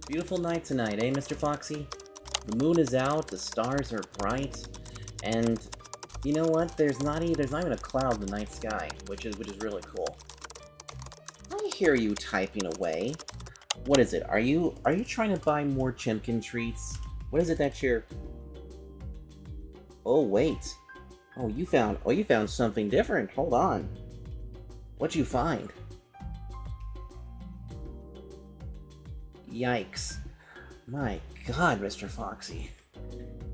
Beautiful night tonight, eh, Mr. Foxy? The moon is out, the stars are bright, and you know what? There's not even a cloud in the night sky, which is really cool. I hear you typing away. What is it? Are you trying to buy more Chimkin treats? What is it that you're... Oh, wait. Oh, you found something different. Hold on. What'd you find? Yikes. My god, Mr. Foxy.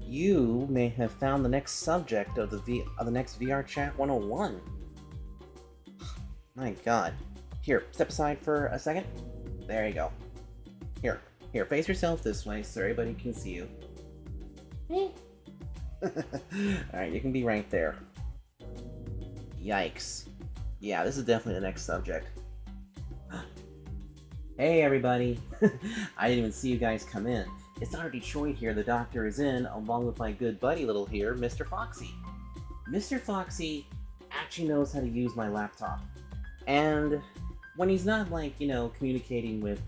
You may have found the next subject of the next Vrchat 101. My god. Here, step aside for a second. There you go. Here, face yourself this way so everybody can see you. Alright, you can be right there. Yikes. Yeah, this is definitely the next subject. Hey everybody! I didn't even see you guys come in. It's Dr. Detroit here, the doctor is in, along with my good buddy little here, Mr. Foxy. Mr. Foxy actually knows how to use my laptop. And when he's not, like, communicating with,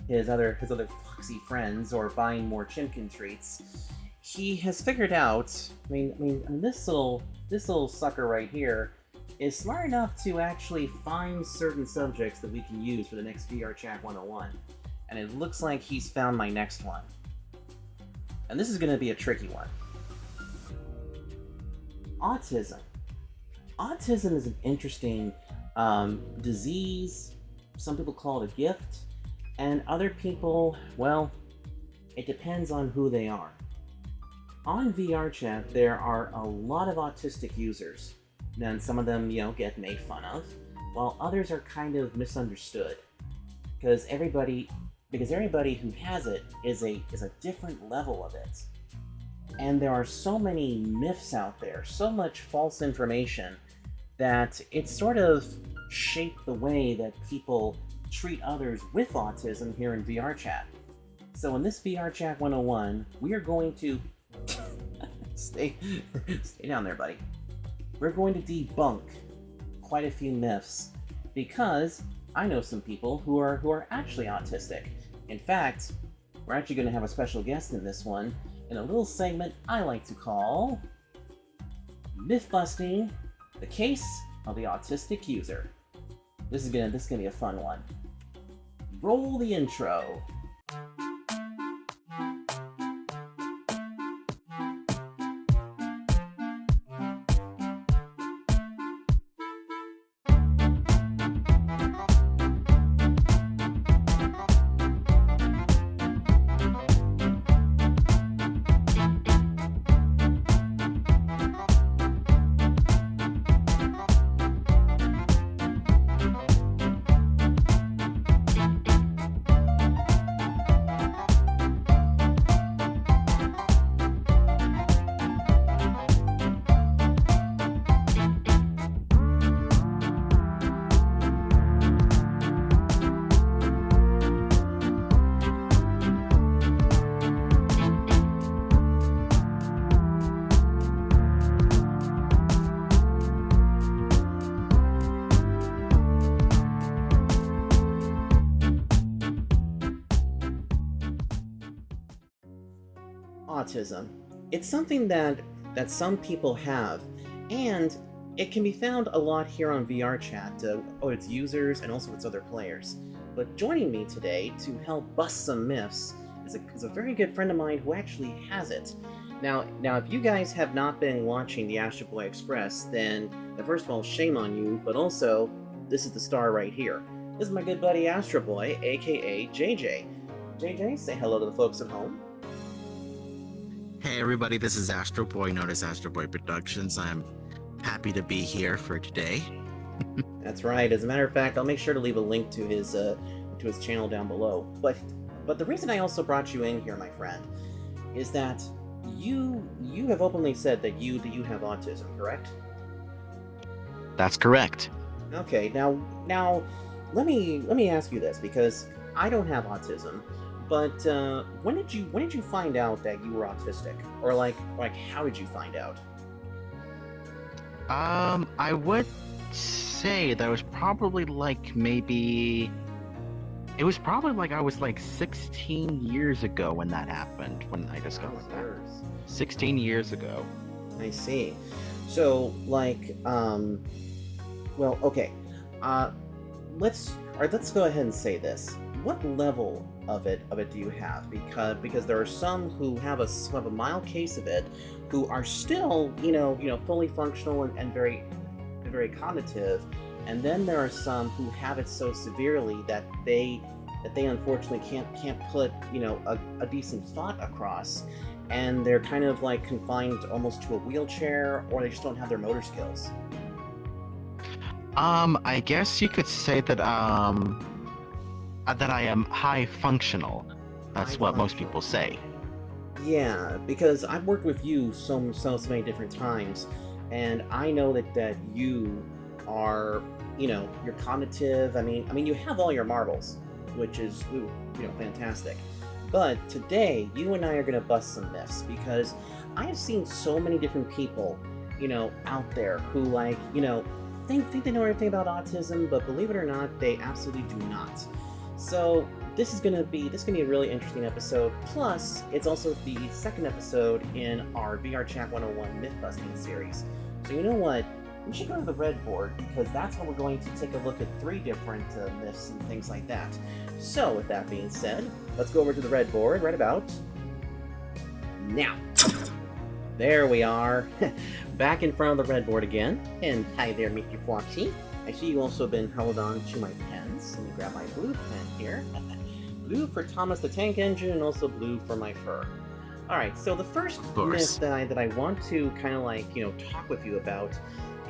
his other Foxy friends or buying more Chimkin treats, he has figured out, I mean, this little sucker right here is smart enough to actually find certain subjects that we can use for the next Vrchat 101. And it looks like he's found my next one. And this is going to be a tricky one. Autism. Autism is an interesting disease. Some people call it a gift. And other people, well, it depends on who they are. On VRChat, there are a lot of autistic users. Then some of them, get made fun of, while others are kind of misunderstood. Because everybody who has it is a different level of it. And there are so many myths out there, so much false information, that it sort of shaped the way that people treat others with autism here in VRChat. So in this VRChat 101, we are going to... stay down there, buddy. We're going to debunk quite a few myths, because I know some people who are actually autistic. In fact, we're actually going to have a special guest in this one, in a little segment I like to call MYTHBUSTING, the case of the autistic user. This is gonna be a fun one. Roll the intro. Autism. It's something that some people have, and it can be found a lot here on VRChat, its users and also its other players. But joining me today to help bust some myths is a very good friend of mine who actually has it. Now, if you guys have not been watching the Astro Boy Express, then first of all, shame on you, but also, this is the star right here. This is my good buddy Astro Boy, aka JJ. JJ, say hello to the folks at home. Hey everybody, this is Astro Boy, known as Astro Boy Productions. I'm happy to be here for today. That's right. As a matter of fact, I'll make sure to leave a link to his channel down below. But the reason I also brought you in here, my friend, is that you have openly said that you have autism, correct? That's correct. Okay. Now let me ask you this, because I don't have autism. But when did you find out that you were autistic, or like how did you find out? I would say that was probably like maybe It was probably like I was like 16 years ago when that happened, when I discovered that. 16 years ago. I see. So, like, well, okay. Uh, let's go ahead and say this. What level of it do you have? Because there are some who have a mild case of it, who are still, fully functional and very cognitive, and then there are some who have it so severely that they unfortunately can't put a decent thought across, and they're kind of like confined almost to a wheelchair, or they just don't have their motor skills. I guess you could say that that I am high functional. That's High what most functional. people say. Yeah, because I've worked with you so many different times, and I know that you are, you're cognitive. I mean, you have all your marbles, which is fantastic. But today, you and I are gonna bust some myths, because I have seen so many different people, out there who think they know everything about autism, but believe it or not, they absolutely do not. So this is gonna be a really interesting episode. Plus, it's also the second episode in our Vrchat101 myth busting series. So you know what? We should go to the red board, because that's where we're going to take a look at 3 different myths and things like that. So with that being said, let's go over to the red board right about now. There we are, back in front of the red board again. And hi there, Mr. Foxy. I see you also been held on to my pens. Let me grab my blue pen here. Blue for Thomas the Tank Engine, and also blue for my fur. Alright, so the first myth that I want to kind of talk with you about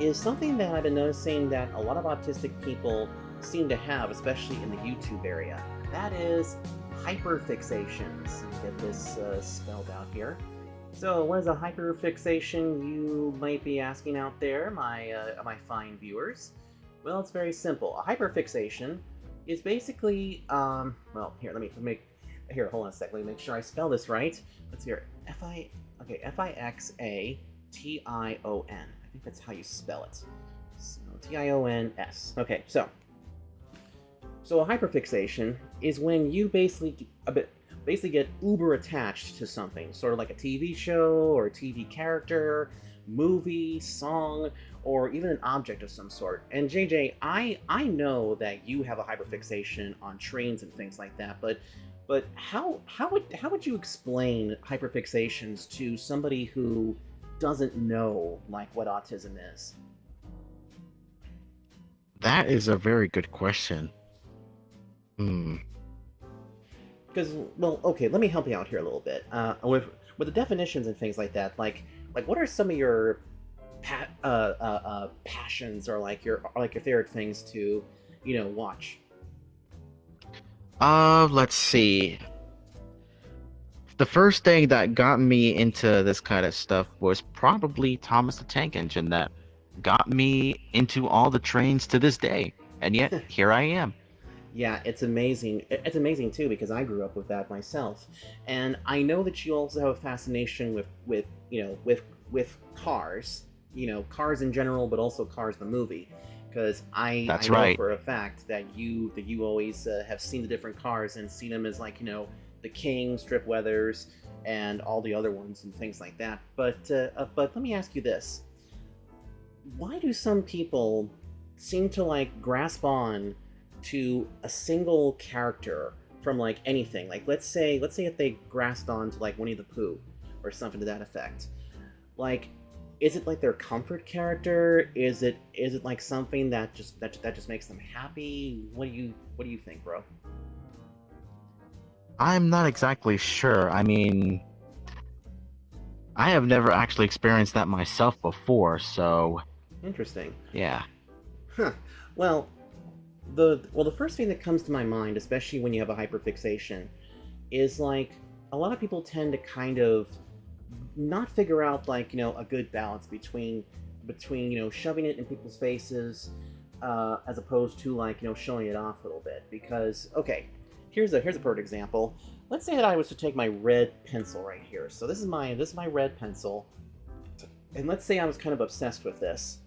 is something that I've been noticing that a lot of autistic people seem to have, especially in the YouTube area. That is hyperfixations. Let me get this spelled out here. So, what is a hyperfixation, you might be asking out there, my fine viewers? Well, it's very simple. A hyperfixation is basically, well, here, let me here, hold on a sec. Let me make sure I spell this right. Let's hear it. F-I-X-A-T-I-O-N. I think that's how you spell it. So, T-I-O-N-S. Okay, so a hyperfixation is when you basically get uber attached to something, sort of like a TV show or a TV character, movie, song, or even an object of some sort. And JJ, I know that you have a hyperfixation on trains and things like that, but how would you explain hyperfixations to somebody who doesn't know what autism is? That is a very good question. Because, well, okay, let me help you out here a little bit. With the definitions and things like that, like what are some of your passions, or your favorite things to watch? Let's see. The first thing that got me into this kind of stuff was probably Thomas the Tank Engine, that got me into all the trains to this day. And yet, here I am. Yeah, it's amazing. It's amazing too, because I grew up with that myself, and I know that you also have a fascination with cars. Cars in general, but also Cars the movie, because I know right. for a fact that you always have seen the different cars and seen them as the King, Strip Weathers, and all the other ones and things like that. But let me ask you this: why do some people seem to grasp on to a single character from anything? Let's say if they grasped on to Winnie the Pooh or something to that effect. Is it their comfort character? Is it something that just makes them happy? What do you think, bro? I'm not exactly sure. I mean, I have never actually experienced that myself before, so... Interesting. Yeah. Huh. Well, the first thing that comes to my mind, especially when you have a hyperfixation, is a lot of people tend to kind of not figure out a good balance between shoving it in people's faces, as opposed to showing it off a little bit. Because okay, here's a perfect example. Let's say that I was to take my red pencil right here. So this is my red pencil, and let's say I was kind of obsessed with this.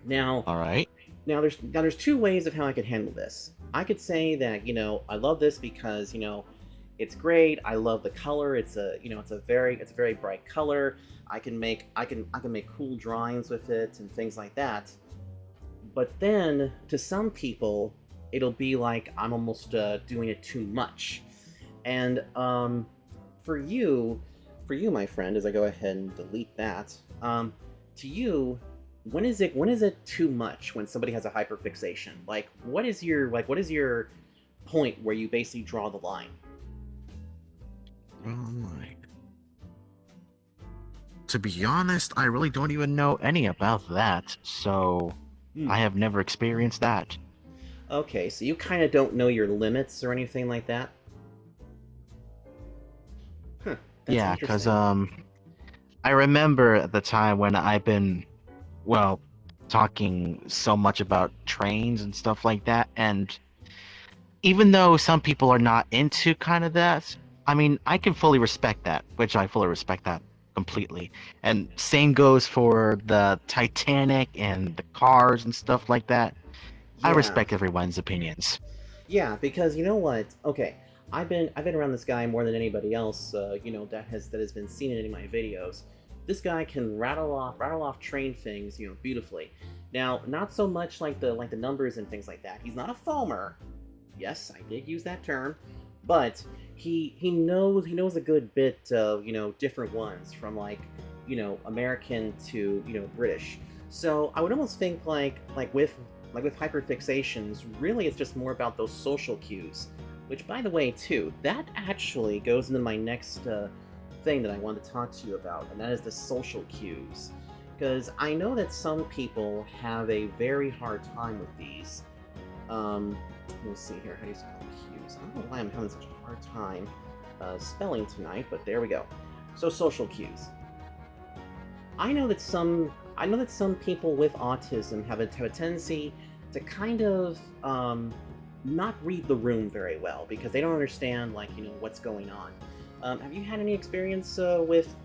Now, all right. Now there's 2 ways of how I could handle this. I could say that, I love this because, it's great. I love the color. It's a very bright color. I can make cool drawings with it and things like that. But then to some people, it'll be like I'm almost doing it too much. And for you, my friend, as I go ahead and delete that, to you, when is it too much when somebody has a hyperfixation? Like, what is your point where you basically draw the line? Like, to be honest, I really don't even know any about that, so Hmm. I have never experienced that. Okay, so you kind of don't know your limits or anything like that? Huh, that's Yeah, because interesting. I remember at the time when I've been, well, talking so much about trains and stuff like that, and even though some people are not into kind of that, I mean, I can fully respect that, which I fully respect that completely. And same goes for the Titanic and the cars and stuff like that. I Yeah. respect everyone's opinions. Yeah, because you know what? Okay, I've been around this guy more than anybody else. That has been seen in any of my videos. This guy can rattle off train things, beautifully. Now, not so much like the numbers and things like that. He's not a foamer. Yes, I did use that term, but he knows a good bit of different ones from American to British. So I would almost think like with hyperfixations, really it's just more about those social cues. Which, by the way, too, that actually goes into my next thing that I wanted to talk to you about, and that is the social cues. Because I know that some people have a very hard time with these. Let's see here, how do you spell cues? I don't know why I'm having such a hard time spelling tonight, but there we go. So, social cues. I know that some people with autism have a tendency to kind of not read the room very well because they don't understand what's going on. Have you had any experience with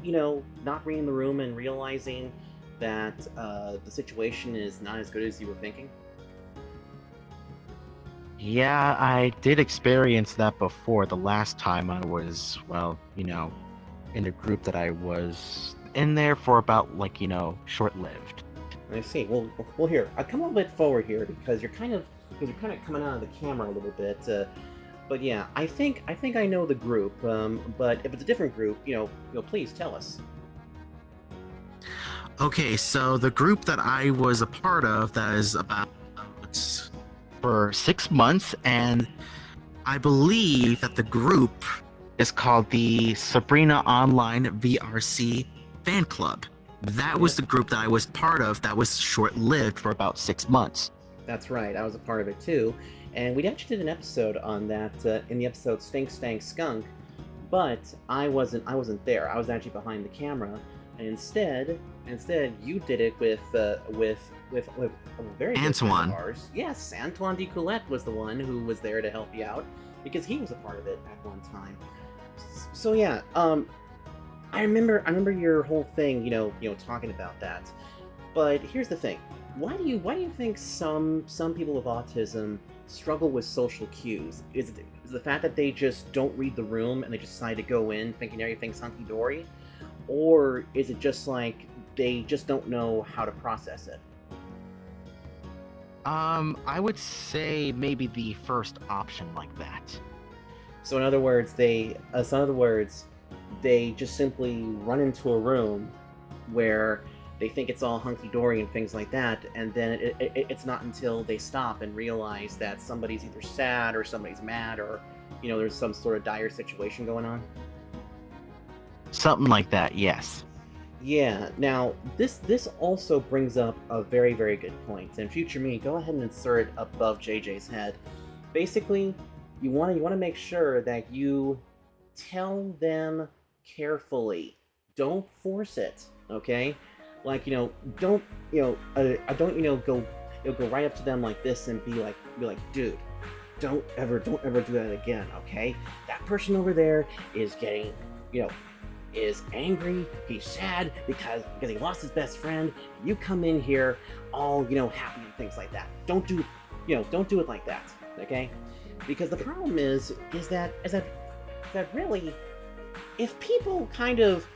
not reading the room and realizing that the situation is not as good as you were thinking? Yeah, I did experience that before. The last time I was, well, in a group that I was in there for about, short-lived. I see. Well, here I come a little bit forward here because you're kind of coming out of the camera a little bit. But yeah, I think I know the group. But if it's a different group, please tell us. Okay, so the group that I was a part of, that is about for 6 months, and I believe that the group is called the Sabrina Online VRC Fan Club. That Yeah, was the group that I was part of that was short-lived for about 6 months. that's right. I was a part of it too, and we actually did an episode on that in the episode "Stink Stank Skunk." But I wasn't there. I was actually behind the camera, and instead you did it with a very good friend of Antoine. ours. Yes, Antoine de Coulette was the one who was there to help you out because he was a part of it at one time. So yeah, I remember your whole thing, talking about that. But here's the thing: why do you think some people with autism struggle with social cues? Is the fact that they just don't read the room and they just decide to go in thinking everything's hunky dory, or is it just like they just don't know how to process it? I would say maybe the first option like that. So in other words, they just simply run into a room where they think it's all hunky dory and things like that, and then it's not until they stop and realize that somebody's either sad or somebody's mad or there's some sort of dire situation going on. Something like that, yes. Yeah. Now this also brings up a very very good point. And future me, go ahead and insert it above JJ's head. Basically, you want to make sure that you tell them carefully. Don't force it. Okay. Like don't don't go right up to them like this and be like, dude, don't ever do that again. Okay. That person over there is getting you know is angry, he's sad because he lost his best friend. You come in here all happy and things like that. Don't do it like that. Okay, because the problem is that really, if people kind of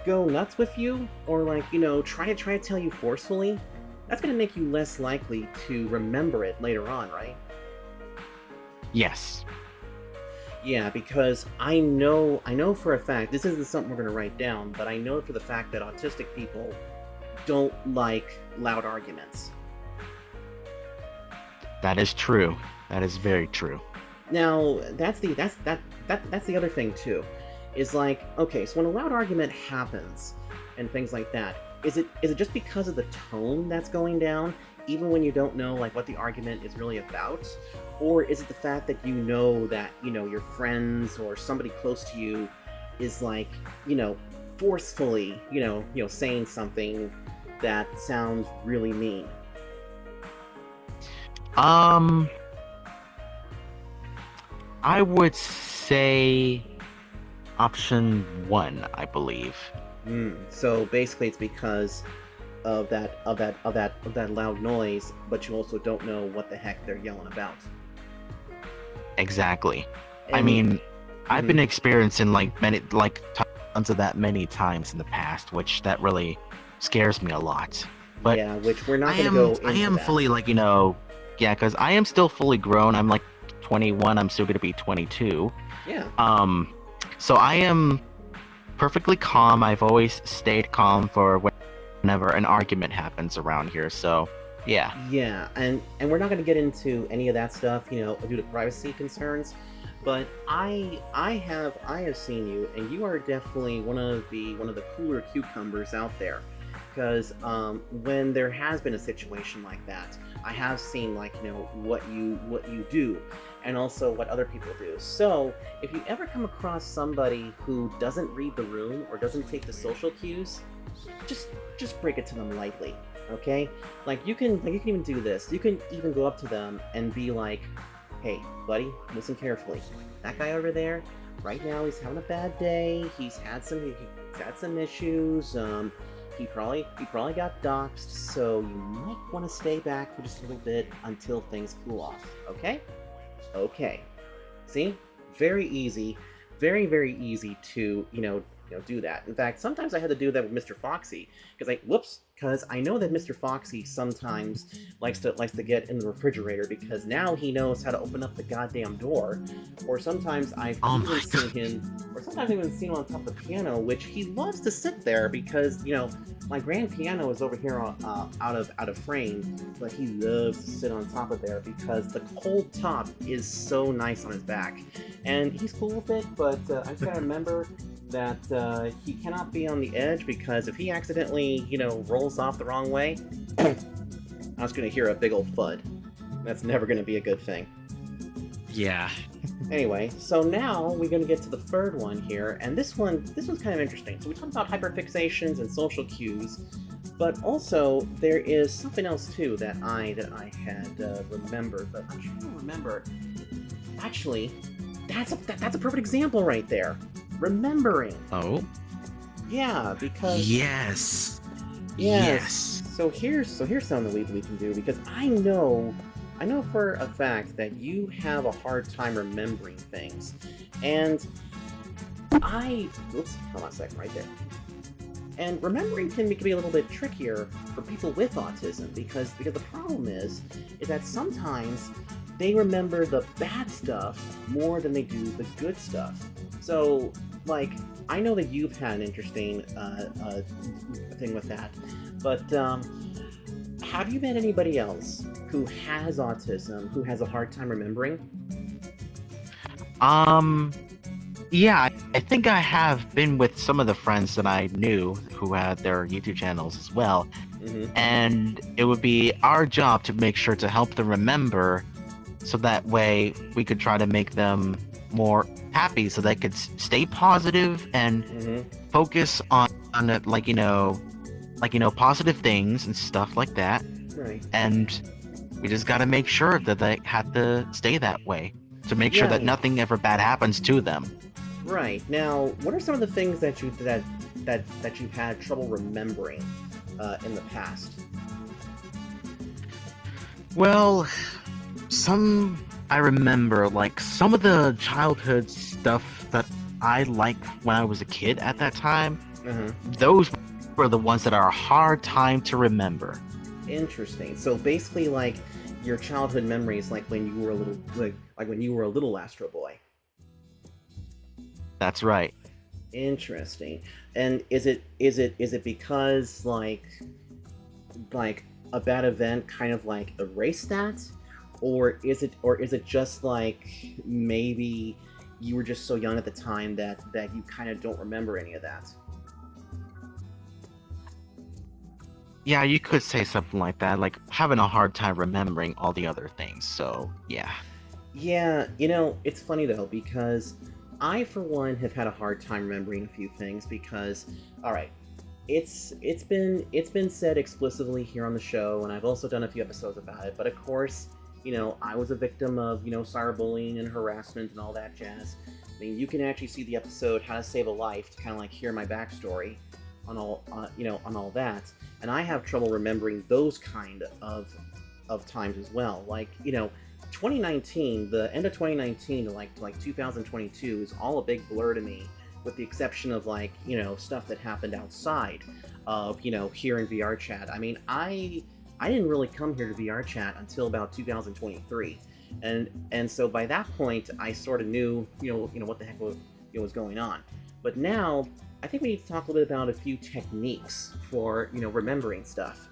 go nuts with you, or like try to tell you forcefully, that's going to make you less likely to remember it later on, right? Yes. Yeah, because I know for a fact, this isn't something we're going to write down, but I know for the fact that autistic people don't like loud arguments. That is true. That is very true. Now, that's the other thing too. Is like, okay, so when a loud argument happens and things like that, is it just because of the tone that's going down, even when you don't know like what the argument is really about? Or is it the fact that your friends or somebody close to you is like, forcefully, saying something that sounds really mean? Um, I would say option one, I believe. So basically, it's because of that loud noise, but you also don't know what the heck they're yelling about. Exactly. I And mean, I've been mhm, experiencing tons of that many times in the past, which that really scares me a lot. But yeah, which we're not I going to go I into am that. fully yeah, because I am still fully grown. I'm like 21. I'm still gonna be 22. Yeah, So I am perfectly calm. I've always stayed calm for whenever an argument happens around here. So yeah. yeah, and we're not going to get into any of that stuff, due to privacy concerns. But I have seen you, and you are definitely one of the cooler cucumbers out there. Because when there has been a situation like that, I have seen like what you do, and also what other people do. So if you ever come across somebody who doesn't read the room or doesn't take the social cues, just just break it to them lightly, okay? Like you can even do this. You can even go up to them and be like, "Hey, buddy, listen carefully. That guy over there, right now he's having a bad day. He's had some issues. He probably got doxxed, so you might want to stay back for just a little bit until things cool off. Okay? Okay. See? Very easy. Very, very easy to, do that. In fact, sometimes I had to do that with Mr. Foxy, because I know that Mr. Foxy sometimes likes to get in the refrigerator because now he knows how to open up the goddamn door. Or sometimes Oh I've even my seen god. him, or sometimes I've even seen him on top of the piano, which he loves to sit there because my grand piano is over here out of frame, but he loves to sit on top of there because the cold top is so nice on his back, and he's cool with it. But I just gotta remember that he cannot be on the edge, because if he accidentally rolls off the wrong way, I'm just gonna hear a big old thud. That's never gonna be a good thing. Yeah. Anyway, so now we're going to get to the third one here, and this one's kind of interesting. So we talked about hyperfixations and social cues, but also there is something else too that I had remembered, but I'm trying to remember. Actually, that's a perfect example right there. Remembering, Oh. yeah, because Yes. yes. Yes. So here's something that we can do, because I know for a fact that you have a hard time remembering things, and hold on a second, right there. And remembering can be a little bit trickier for people with autism, because the problem is that sometimes they remember the bad stuff more than they do the good stuff. So, like, I know that you've had an interesting thing with that, but have you met anybody else who has autism who has a hard time remembering? Um. Yeah, I think I have been with some of the friends that I knew who had their YouTube channels as well, Mm-hmm. and it would be our job to make sure to help them remember, so that way we could try to make them more happy, so they could stay positive and Mm-hmm. focus on it, positive things and stuff like that. Right. And we just got to make sure that they have to stay that way to make sure that Yeah. nothing ever bad happens to them. Right. Now, what are some of the things that you've had trouble remembering in the past? Well, some I remember like some of the childhood stuff that I liked when I was a kid at that time. Uh-huh. Those were the ones that are a hard time to remember. Interesting. So basically, like your childhood memories, like when you were a little, like when you were a little Astro Boy. That's right. Interesting. And is it because like a bad event kind of like erased that, or is it just like maybe you were just so young at the time that you kind of don't remember any of that? Yeah, you could say something like that, like having a hard time remembering all the other things. So, yeah. Yeah, it's funny though because I for one have had a hard time remembering a few things because all right, it's been said explicitly here on the show, and I've also done a few episodes about it. But of course, I was a victim of cyberbullying and harassment and all that jazz. I mean, you can actually see the episode "How to Save a Life" to kind of like hear my backstory on all that, and I have trouble remembering those kind of times as well. Like 2019, the end of 2019 to like 2022 is all a big blur to me, with the exception of like stuff that happened outside of here in VR chat. I mean, I didn't really come here to VR chat until about 2023, and so by that point I sort of knew what the heck was going on. But now I think we need to talk a little bit about a few techniques for remembering stuff.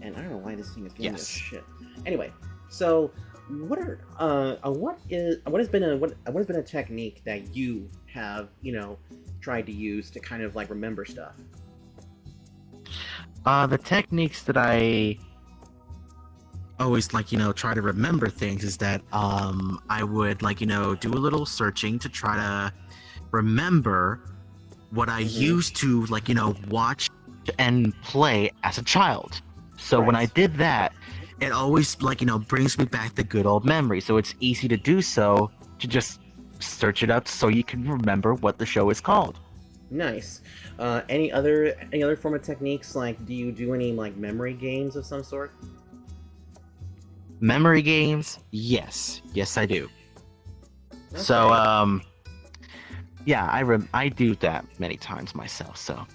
And I don't know why this thing is doing this shit. Anyway, so what has been a technique that you have tried to use to kind of like remember stuff? The techniques that I always like try to remember things is that I would like do a little searching to try to remember what I used to like watch and play as a child. So when I did that, it always like brings me back the good old memory. So it's easy to do so, to just search it up so you can remember what the show is called. Nice. Any other form of techniques? Like, do you do any like memory games of some sort? Memory games? Yes, I do. Okay. So yeah, I do that many times myself. So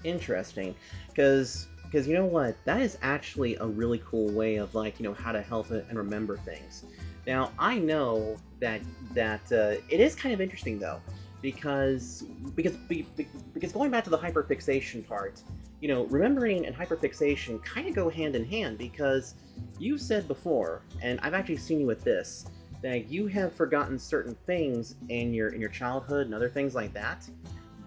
interesting, because you know what, that is actually a really cool way of like how to help it and remember things. Now I know that it is kind of interesting though, because going back to the hyperfixation part, remembering and hyperfixation kind of go hand in hand, because you said before, and I've actually seen you with this, that you have forgotten certain things in your childhood and other things like that,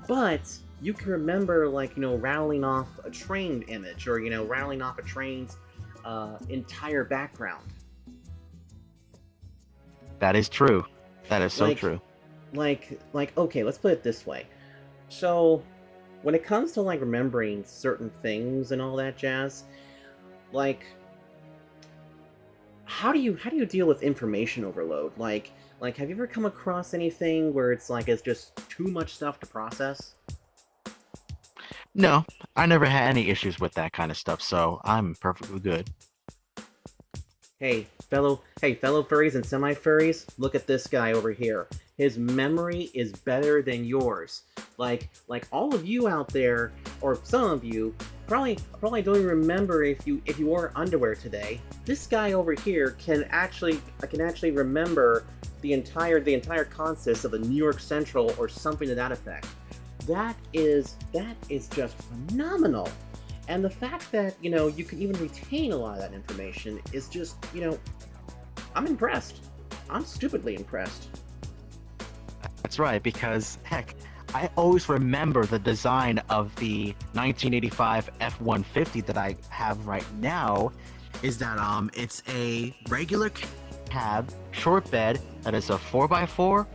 but you can remember like rattling off a train image, or rattling off a train's entire background. that is true. That is so Like, true. Like okay, let's put it this way. So when it comes to like remembering certain things and all that jazz, like how do you deal with information overload? Like have you ever come across anything where it's like it's just too much stuff to process? No, I never had any issues with that kind of stuff, so I'm perfectly good. Hey, fellow furries and semi-furries, look at this guy over here. His memory is better than yours. Like all of you out there, or some of you, probably don't even remember if you wore underwear today. This guy over here can actually remember the entire consists of a New York Central or something to that effect. That is just phenomenal. And the fact that, you can even retain a lot of that information is just, I'm impressed. I'm stupidly impressed. That's right, because heck, I always remember the design of the 1985 F-150 that I have right now. Is that it's a regular cab, short bed that is a 4x4,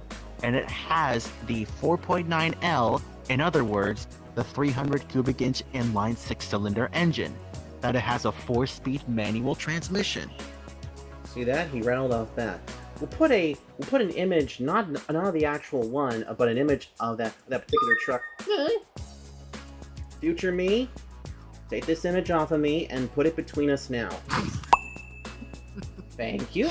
and it has the 4.9L. In other words, the 300 cubic inch inline 6-cylinder engine. That it has a 4-speed manual transmission. See that? He rattled off that. We'll put an image, not of the actual one, but an image of that particular truck. Future me, take this image off of me and put it between us now. Thank you.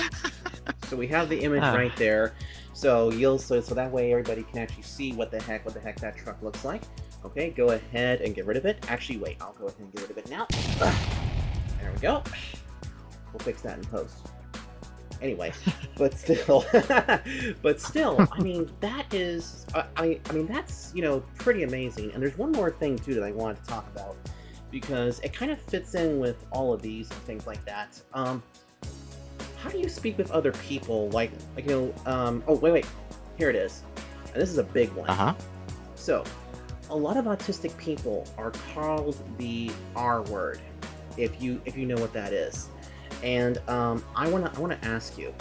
So we have the image Ah, right there. So so that way everybody can actually see what the heck that truck looks like. Okay, go ahead and get rid of it. Actually, wait, I'll go ahead and get rid of it now. There we go. We'll fix that in post. Anyway, but still, I mean, that is, I mean, that's, pretty amazing. And there's one more thing too that I wanted to talk about because it kind of fits in with all of these and things like that. How do you speak with other people? Oh, wait, here it is. And this is a big one. uh-huh. So, a lot of autistic people are called the R word, if you know what that is. And I wanna ask you,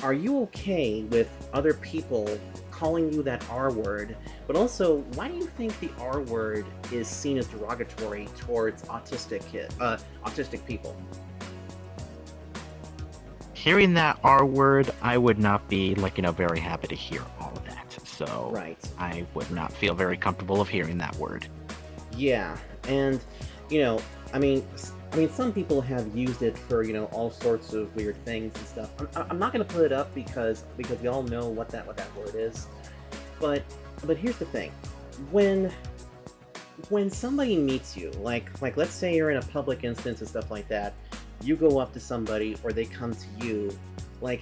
are you okay with other people calling you that R word? But also, why do you think the R word is seen as derogatory towards autistic people? Hearing that R word, I would not be very happy to hear all of that. So Right. I would not feel very comfortable of hearing that word. Yeah, and you know, I mean, some people have used it for all sorts of weird things and stuff. I'm not gonna put it up because we all know what that word is. But here's the thing, when somebody meets you, like let's say you're in a public instance and stuff like that, you go up to somebody or they come to you, like,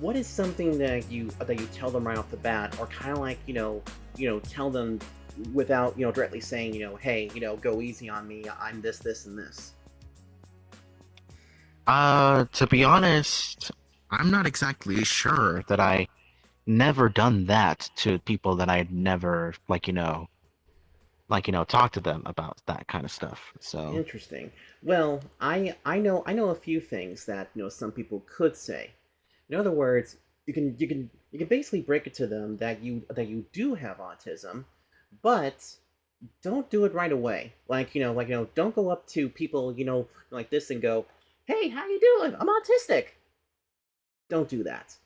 what is something that you tell them right off the bat, or kind of like tell them without directly saying hey go easy on me, I'm this and this. To be honest, I'm not exactly sure that I never done that to people that I'd never talk to them about that kind of stuff. So Interesting. Well, I know a few things that some people could say. In other words, you can basically break it to them that you do have autism, but don't do it right away. Don't go up to people like this and go, "Hey, how you doing? I'm autistic." Don't do that,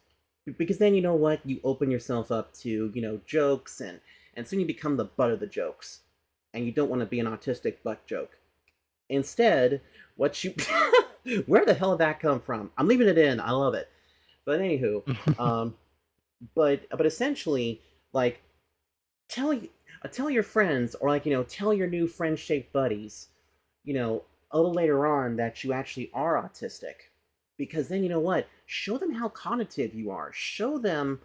because then you know what, you open yourself up to jokes, and soon you become the butt of the jokes, and you don't want to be an autistic butt joke. Instead, what you where the hell did that come from? I'm leaving it in. I love it. But anywho, um, but essentially, like, tell tell your friends, or tell your new friend-shaped buddies, you know, a little later on, that you actually are autistic, because then you know what? Show them how cognitive you are. Show them,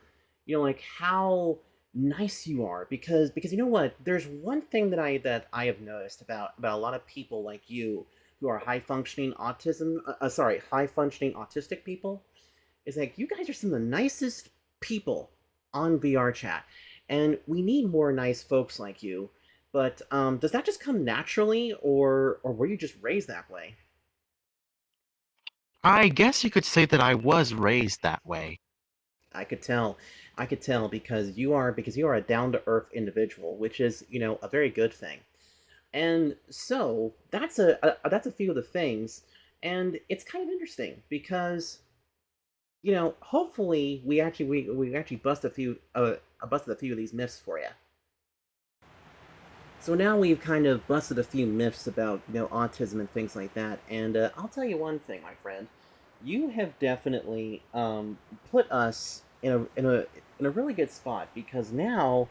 like, how nice you are, because you know what? There's one thing that I have noticed about a lot of people like you who are high functioning autistic people, is like, you guys are some of the nicest people on VR chat, and we need more nice folks like you. But does that just come naturally, or were you just raised that way? I guess you could say that I was raised that way. I could tell. I could tell because you are a down to earth individual, which is a very good thing. And so that's a few of the things, and it's kind of interesting because hopefully we actually busted a few of these myths for you. So now we've kind of busted a few myths about autism and things like that, and I'll tell you one thing, my friend. You have definitely put us in a really good spot, because now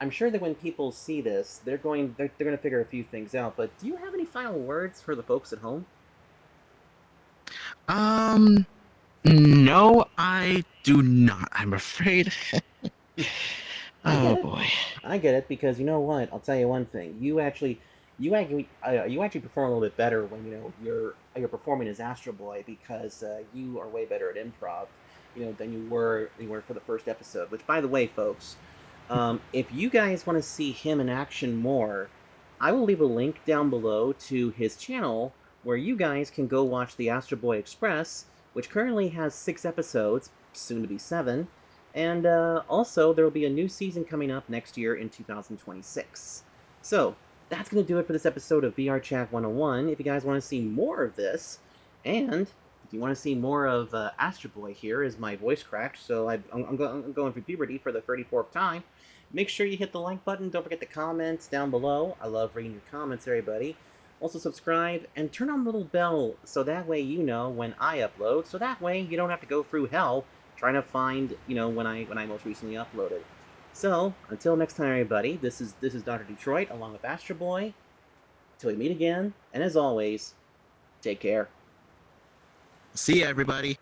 I'm sure that when people see this, they're going to figure a few things out. But do you have any final words for the folks at home? Um, no, I do not, I'm afraid. I get Oh it. boy. I get it, because you know what? I'll tell you one thing. You actually perform a little bit better when you're performing as Astro Boy, because you are way better at improv, than you were for the first episode. Which, by the way, folks, if you guys want to see him in action more, I will leave a link down below to his channel where you guys can go watch the Astro Boy Express, which currently has 6 episodes, soon to be 7. And also, there will be a new season coming up next year in 2026. So, that's going to do it for this episode of Vrchat 101. If you guys want to see more of this, and if you want to see more of Astro Boy here, as my voice cracked, so I'm going for puberty for the 34th time, make sure you hit the like button. Don't forget the comments down below. I love reading your comments, everybody. Also subscribe and turn on the little bell so that way you know when I upload. So that way you don't have to go through hell trying to find, when I most recently uploaded. So until next time, everybody. This is Dr. Detroit along with Astro Boy. Till we meet again, and as always, take care. See ya, everybody.